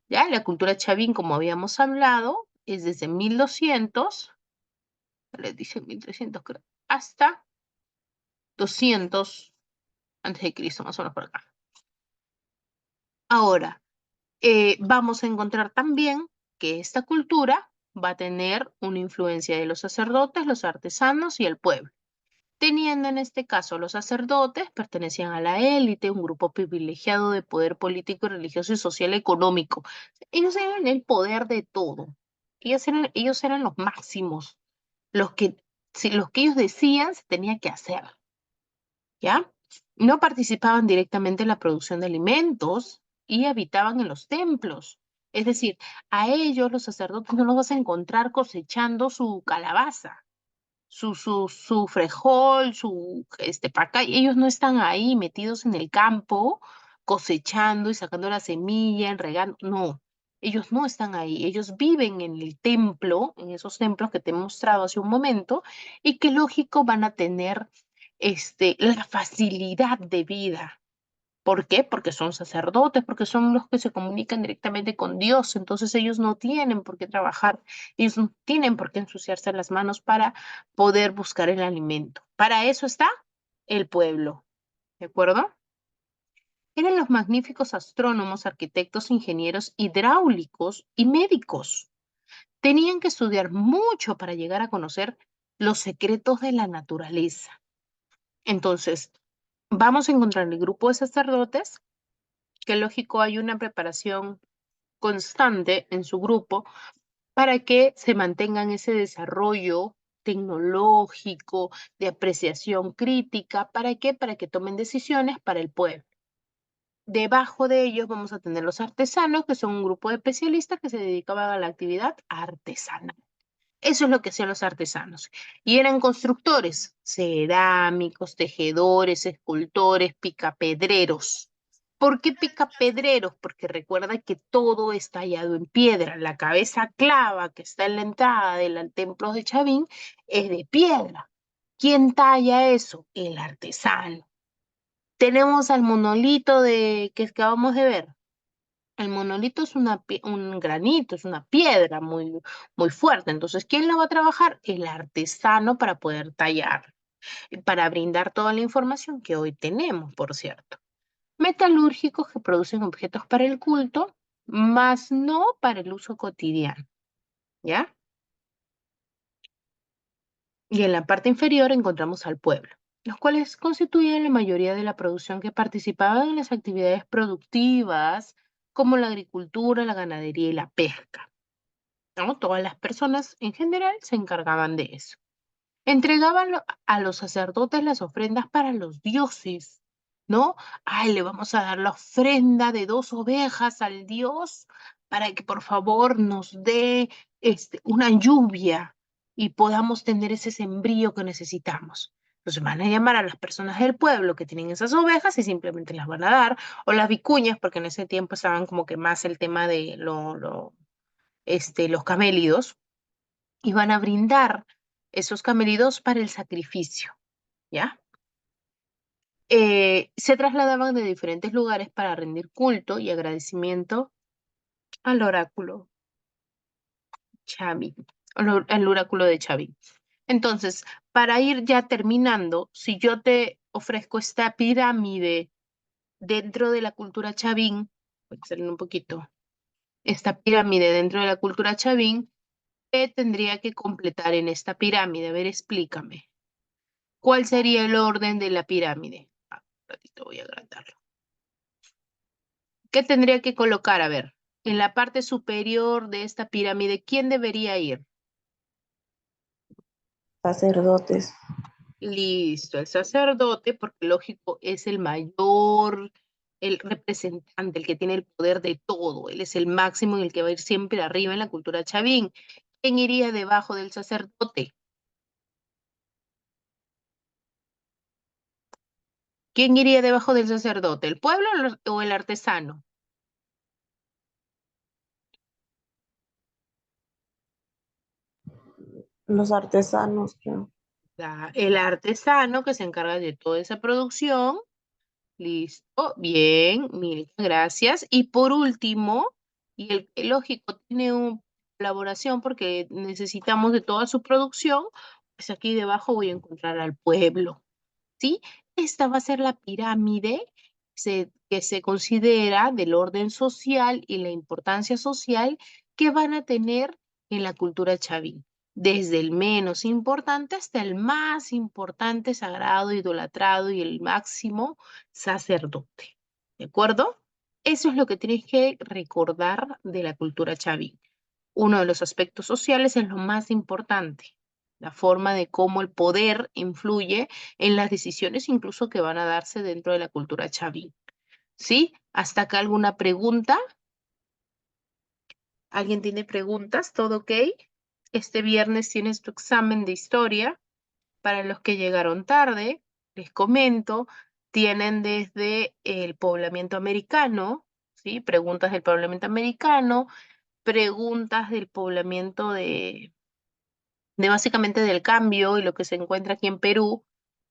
Ya la cultura chavín, como habíamos hablado, es desde 1200, les dice 1300 creo, hasta 200 antes de Cristo, más o menos por acá. Ahora, vamos a encontrar también que esta cultura va a tener una influencia de los sacerdotes, los artesanos y el pueblo. Teniendo en este caso los sacerdotes, pertenecían a la élite, un grupo privilegiado de poder político, religioso y social económico. Ellos eran el poder de todo. Ellos eran los máximos, los que, si los que ellos decían se tenía que hacer, ¿ya? No participaban directamente en la producción de alimentos y habitaban en los templos. Es decir, a ellos los sacerdotes no los vas a encontrar cosechando su calabaza su frejol, su pacay, ellos no están ahí metidos en el campo cosechando y sacando la semilla, regando, no, ellos no están ahí, ellos viven en el templo, en esos templos que te he mostrado hace un momento, y que lógico van a tener la facilidad de vida. ¿Por qué? Porque son sacerdotes, porque son los que se comunican directamente con Dios. Entonces ellos no tienen por qué trabajar, ellos no tienen por qué ensuciarse las manos para poder buscar el alimento. Para eso está el pueblo, ¿de acuerdo? Eran los magníficos astrónomos, arquitectos, ingenieros hidráulicos y médicos. Tenían que estudiar mucho para llegar a conocer los secretos de la naturaleza. Entonces, vamos a encontrar el grupo de sacerdotes que lógico hay una preparación constante en su grupo para que se mantengan ese desarrollo tecnológico, de apreciación crítica. ¿Para qué? Para que tomen decisiones para el pueblo. Debajo de ellos vamos a tener los artesanos, que son un grupo de especialistas que se dedicaban a la actividad artesanal. Eso es lo que hacían los artesanos. Y eran constructores, cerámicos, tejedores, escultores, picapedreros. ¿Por qué picapedreros? Porque recuerda que todo es tallado en piedra. La cabeza clava que está en la entrada del templo de Chavín es de piedra. ¿Quién talla eso? El artesano. Tenemos al monolito que acabamos de ver. El monolito es un granito, es una piedra muy, muy fuerte. Entonces, ¿quién la va a trabajar? El artesano para poder tallar, para brindar toda la información que hoy tenemos, por cierto. Metalúrgicos que producen objetos para el culto, más no para el uso cotidiano, ¿ya? Y en la parte inferior encontramos al pueblo, los cuales constituyen la mayoría de la producción que participaban en las actividades productivas, como la agricultura, la ganadería y la pesca. ¿No? Todas las personas en general se encargaban de eso. Entregaban a los sacerdotes las ofrendas para los dioses, ¿no? Ay, le vamos a dar la ofrenda de 2 ovejas al dios para que por favor nos dé una lluvia y podamos tener ese sembrío que necesitamos. Entonces van a llamar a las personas del pueblo que tienen esas ovejas y simplemente las van a dar, o las vicuñas, porque en ese tiempo estaban como que más el tema de los camélidos, y van a brindar esos camélidos para el sacrificio, ¿ya? Se trasladaban de diferentes lugares para rendir culto y agradecimiento al oráculo Chavín, al oráculo de Chavín. Entonces, para ir ya terminando, si yo te ofrezco esta pirámide dentro de la cultura Chavín, voy a hacerle un poquito, esta pirámide dentro de la cultura Chavín, ¿qué tendría que completar en esta pirámide? A ver, explícame. ¿Cuál sería el orden de la pirámide? Un ratito voy a agrandarlo. ¿Qué tendría que colocar? A ver, en la parte superior de esta pirámide, ¿quién debería ir? Sacerdotes. Listo, el sacerdote, porque lógico, es el mayor, el representante, el que tiene el poder de todo. Él es el máximo y el que va a ir siempre arriba en la cultura chavín. ¿Quién iría debajo del sacerdote? ¿Quién iría debajo del sacerdote? ¿El pueblo o el artesano? Los artesanos, creo. El artesano que se encarga de toda esa producción. Listo, bien, mil gracias. Y por último, y el lógico tiene una colaboración porque necesitamos de toda su producción, pues aquí debajo voy a encontrar al pueblo. ¿Sí? Esta va a ser la pirámide que se considera del orden social y la importancia social que van a tener en la cultura chavín, desde el menos importante hasta el más importante, sagrado, idolatrado y el máximo sacerdote. ¿De acuerdo? Eso es lo que tienes que recordar de la cultura chavín. Uno de los aspectos sociales es lo más importante, la forma de cómo el poder influye en las decisiones incluso que van a darse dentro de la cultura chavín. ¿Sí? ¿Hasta acá alguna pregunta? ¿Alguien tiene preguntas? ¿Todo ok? Este viernes tienes tu examen de historia. Para los que llegaron tarde, les comento, tienen desde el poblamiento americano, ¿sí? Preguntas del poblamiento americano, preguntas del poblamiento de básicamente del cambio y lo que se encuentra aquí en Perú,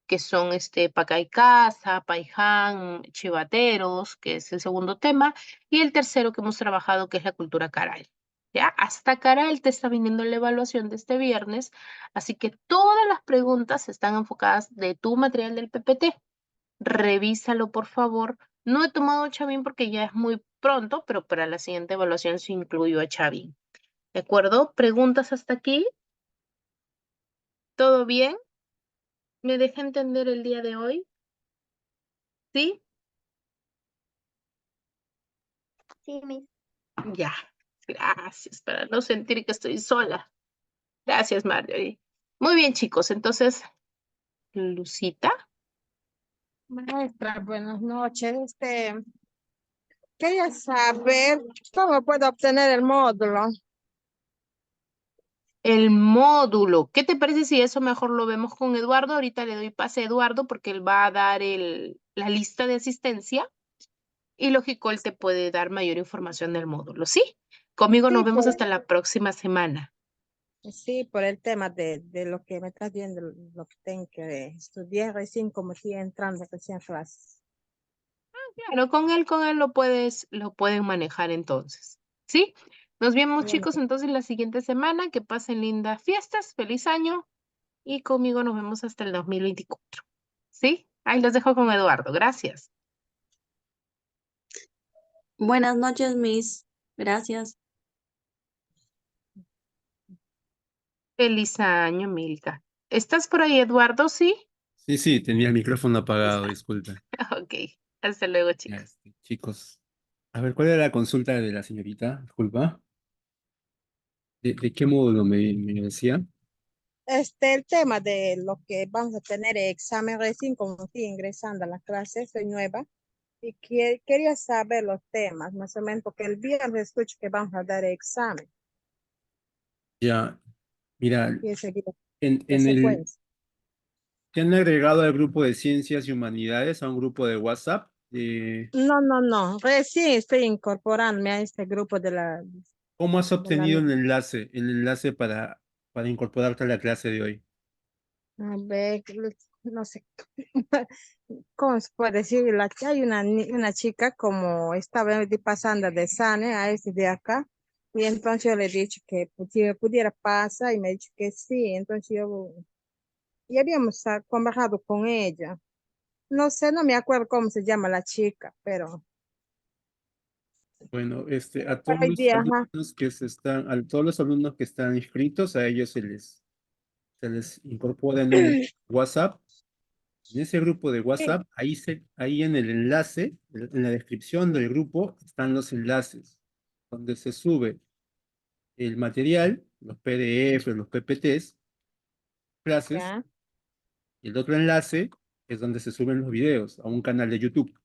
que son Pacaicasa, Paiján, Chivateros, que es el segundo tema, y el tercero que hemos trabajado, que es la cultura caral. ¿Ya? Hasta Caral te está viniendo la evaluación de este viernes, así que todas las preguntas están enfocadas de tu material del PPT. Revísalo, por favor. No he tomado Chavín porque ya es muy pronto, pero para la siguiente evaluación se incluyó a Chavín. ¿De acuerdo? ¿Preguntas hasta aquí? ¿Todo bien? ¿Me deja entender el día de hoy? ¿Sí? Sí, Miss. Ya. Gracias, para no sentir que estoy sola. Gracias, Marjorie. Muy bien, chicos. Entonces, Lucita, Maestra, buenas noches. Quería saber cómo puedo obtener el módulo. el módulo. ¿Qué te parece si eso mejor lo vemos con Eduardo? Ahorita le doy pase a Eduardo porque él va a dar la lista de asistencia y lógico, él te puede dar mayor información del módulo. ¿Sí? Conmigo nos Sí, vemos hasta la próxima semana. sí, por el tema de lo que me estás viendo, lo que tengo que estudiar recién, como estoy entrando recién a clases. Claro, con él lo pueden manejar entonces. ¿Sí? Nos vemos, Bueno, chicos, entonces la siguiente semana. Que pasen lindas fiestas, feliz año y conmigo nos vemos hasta el 2024. ¿Sí? Ahí los dejo con Eduardo. Gracias. Buenas noches, Miss. Gracias. Feliz año, Milka. ¿Estás por ahí, Eduardo? Sí. Sí, sí, tenía el micrófono apagado, Está. disculpa. Ok. Hasta luego, Ya, chicos. chicos. A ver, ¿cuál era la consulta de la señorita? Disculpa. ¿De qué módulo me decía? el tema de lo que vamos a tener examen recién, como estoy ingresando a la clase, soy nueva, y quería saber los temas, más o menos, porque el viernes escucho que vamos a dar examen, Ya, mira, y ese día de en el, secuencia. te han agregado al grupo de Ciencias y Humanidades, a un grupo de WhatsApp. No, no, no. Recién estoy incorporándome a este grupo ¿Cómo has de la, obtenido el enlace para incorporarte a la clase de hoy? a ver, no sé, ¿cómo se puede decir? Hay una chica como estaba pasando de Sane a este de acá, y entonces yo le he dicho que pudiera pasar, y me ha dicho que sí, entonces y habíamos conversado con ella. No sé, no me acuerdo cómo se llama la chica, pero Bueno, a todos hoy los día, ajá. alumnos a todos los alumnos que están inscritos, a ellos se les incorpora en un WhatsApp. En ese grupo de Sí, WhatsApp, ahí en el enlace, en la descripción del grupo, están los enlaces, donde se sube el material, los PDF, los PPTs, clases, ya, y el otro enlace es donde se suben los videos a un canal de YouTube,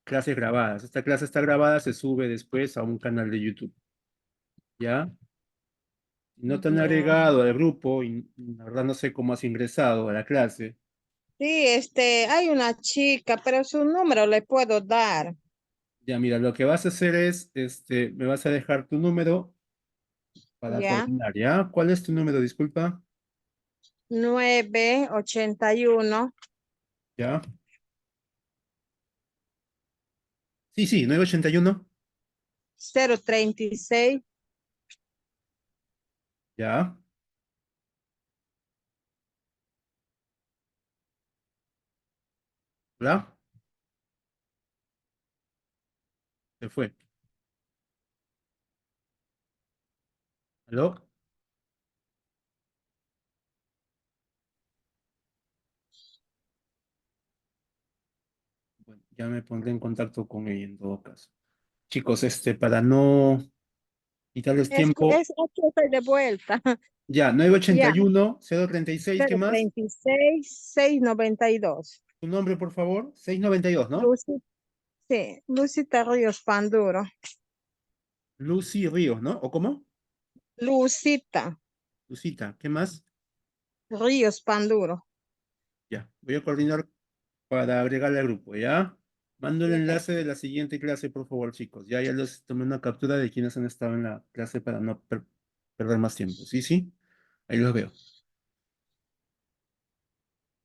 clases grabadas. Esta clase está grabada, se sube después a un canal de YouTube, ¿ya? Y no te han Ya. agregado al grupo y la verdad no sé cómo has ingresado a la clase. Sí, hay una chica, pero su número le puedo dar. Ya, mira, lo que vas a hacer es, me vas a dejar tu número para Ya, coordinar, ¿ya? ¿Cuál es tu número? Disculpa. 981 ¿Ya? Sí, sí, 981. 036 ¿Ya? ¿Hola? Se fue. ¿Aló? Bueno, ya me pondré en contacto con ella en todo caso. Chicos, para no quitarles tiempo, aquí estoy de vuelta. ya, Ya, 981 036, ¿qué más? 036 692. Tu nombre, por favor. 692, ¿no? Lucy, sí, Lucita Ríos Panduro. Lucy Ríos, ¿no? ¿O cómo? Lucita Lucita, ¿qué más? Ríos Panduro. Ya, voy a coordinar para agregarle al grupo, ¿ya? Mando el Ya. enlace de la siguiente clase, por favor, chicos. Ya les tomé una captura de quienes han estado en la clase para no perder más tiempo. ¿Sí, sí? Ahí los veo.